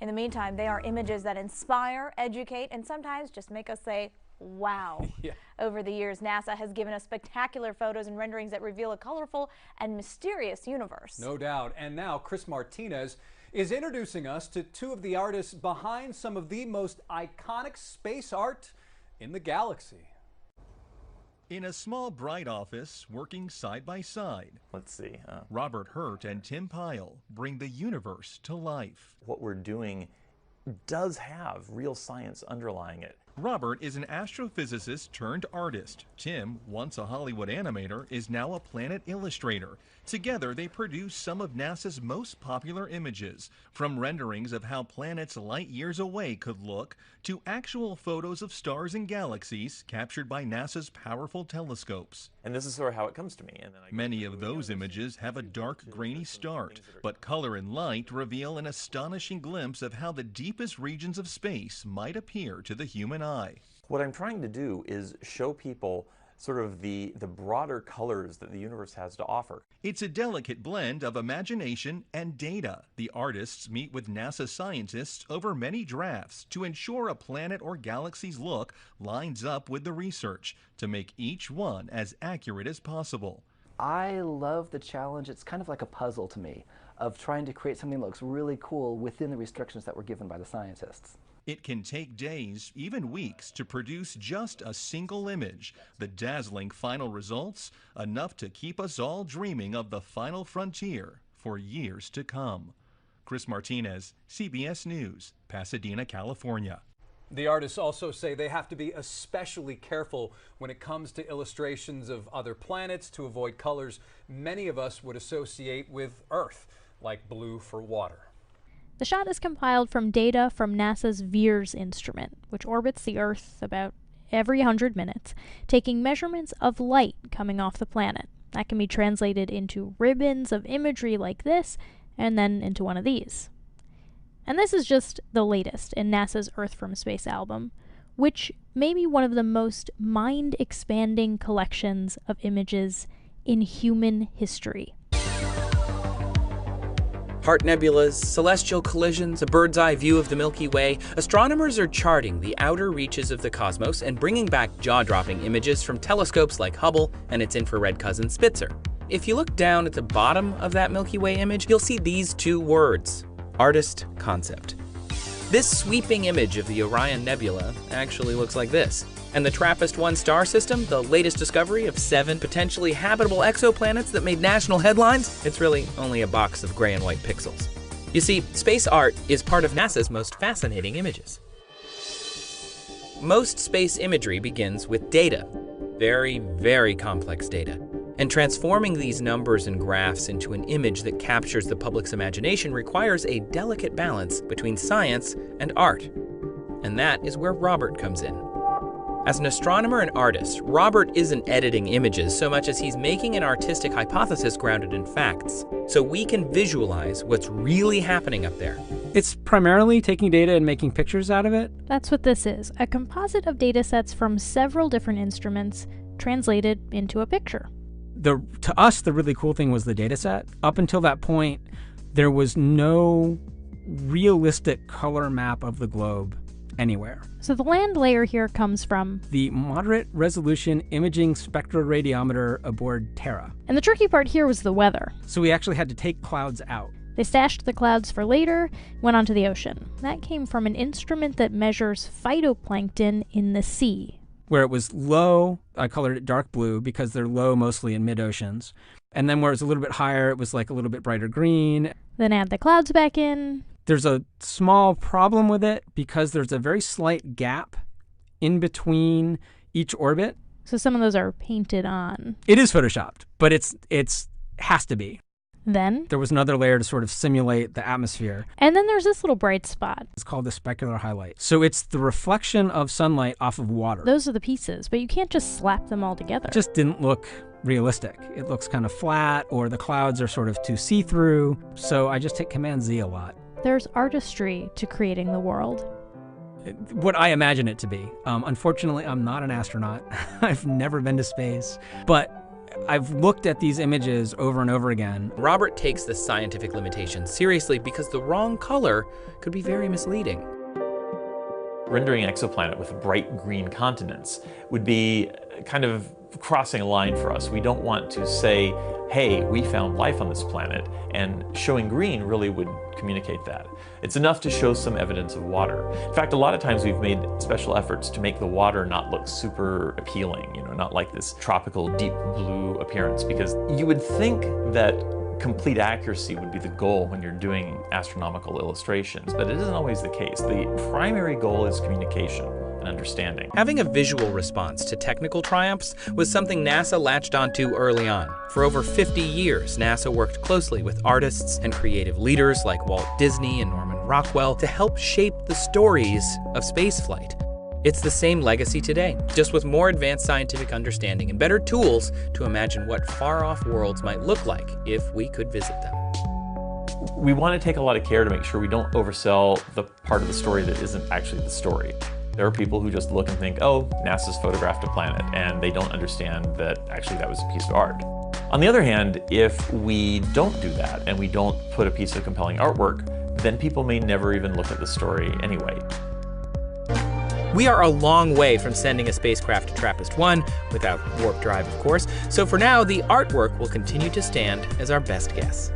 In the meantime, they are images that inspire, educate, and sometimes just make us say, wow. Yeah. Over the years, NASA has given us spectacular photos and renderings that reveal a colorful and mysterious universe. No doubt. And now Chris Martinez is introducing us to two of the artists behind some of the most iconic space art in the galaxy. In a small, bright office, working side by side, Let's see. Robert Hurt and Tim Pyle bring the universe to life. What we're doing does have real science underlying it. Robert is an astrophysicist turned artist. Tim, once a Hollywood animator, is now a planet illustrator. Together, they produce some of NASA's most popular images, from renderings of how planets light years away could look to actual photos of stars and galaxies captured by NASA's powerful telescopes. And this is sort of how it comes to me. And then Many of those images have a dark, grainy start, but color and light reveal an astonishing glimpse of how the deepest regions of space might appear to the human eye. What I'm trying to do is show people sort of the broader colors that the universe has to offer. It's a delicate blend of imagination and data. The artists meet with NASA scientists over many drafts to ensure a planet or galaxy's look lines up with the research to make each one as accurate as possible. I love the challenge. It's kind of like a puzzle to me of trying to create something that looks really cool within the restrictions that were given by the scientists. It can take days, even weeks, to produce just a single image. The dazzling final results, enough to keep us all dreaming of the final frontier for years to come. Chris Martinez, CBS News, Pasadena, California. The artists also say they have to be especially careful when it comes to illustrations of other planets to avoid colors many of us would associate with Earth, like blue for water. The shot is compiled from data from NASA's VIIRS instrument, which orbits the Earth about every 100 minutes, taking measurements of light coming off the planet. That can be translated into ribbons of imagery like this, and then into one of these. And this is just the latest in NASA's Earth from Space album, which may be one of the most mind-expanding collections of images in human history. Heart nebulas, celestial collisions, a bird's eye view of the Milky Way, astronomers are charting the outer reaches of the cosmos and bringing back jaw-dropping images from telescopes like Hubble and its infrared cousin Spitzer. If you look down at the bottom of that Milky Way image, you'll see these two words: artist concept. This sweeping image of the Orion Nebula actually looks like this. And the TRAPPIST-1 star system, the latest discovery of 7 potentially habitable exoplanets that made national headlines, it's really only a box of gray and white pixels. You see, space art is part of NASA's most fascinating images. Most space imagery begins with data, very, very complex data. And transforming these numbers and graphs into an image that captures the public's imagination requires a delicate balance between science and art. And that is where Robert comes in. As an astronomer and artist, Robert isn't editing images so much as he's making an artistic hypothesis grounded in facts, so we can visualize what's really happening up there. It's primarily taking data and making pictures out of it. That's what this is, a composite of data sets from several different instruments translated into a picture. To us, the really cool thing was the data set. Up until that point, there was no realistic color map of the globe anywhere. So the land layer here comes from the Moderate Resolution Imaging Spectroradiometer aboard Terra. And the tricky part here was the weather. So we actually had to take clouds out. They stashed the clouds for later, went onto the ocean. That came from an instrument that measures phytoplankton in the sea. Where it was low, I colored it dark blue because they're low mostly in mid-oceans. And then where it was a little bit higher, it was like a little bit brighter green. Then add the clouds back in. There's a small problem with it because there's a very slight gap in between each orbit. So some of those are painted on. It is photoshopped, but it's has to be. Then there was another layer to sort of simulate the atmosphere. And then there's this little bright spot. It's called the specular highlight. So it's the reflection of sunlight off of water. Those are the pieces, but you can't just slap them all together. It just didn't look realistic. It looks kind of flat, or the clouds are sort of too see-through. So I just hit Command Z a lot. There's artistry to creating the world. What I imagine it to be. Unfortunately, I'm not an astronaut. I've never been to space. But I've looked at these images over and over again. Robert takes the scientific limitations seriously because the wrong color could be very misleading. Rendering an exoplanet with bright green continents would be kind of crossing a line for us. We don't want to say, hey, we found life on this planet, and showing green really would communicate that. It's enough to show some evidence of water. In fact, a lot of times we've made special efforts to make the water not look super appealing, not like this tropical deep blue appearance, because you would think that complete accuracy would be the goal when you're doing astronomical illustrations, but it isn't always the case. The primary goal is communication and understanding. Having a visual response to technical triumphs was something NASA latched onto early on. For over 50 years, NASA worked closely with artists and creative leaders like Walt Disney and Norman Rockwell to help shape the stories of spaceflight. It's the same legacy today, just with more advanced scientific understanding and better tools to imagine what far-off worlds might look like if we could visit them. We want to take a lot of care to make sure we don't oversell the part of the story that isn't actually the story. There are people who just look and think, oh, NASA's photographed a planet, and they don't understand that actually that was a piece of art. On the other hand, if we don't do that and we don't put a piece of compelling artwork, then people may never even look at the story anyway. We are a long way from sending a spacecraft to TRAPPIST-1, without warp drive of course, so for now the artwork will continue to stand as our best guess.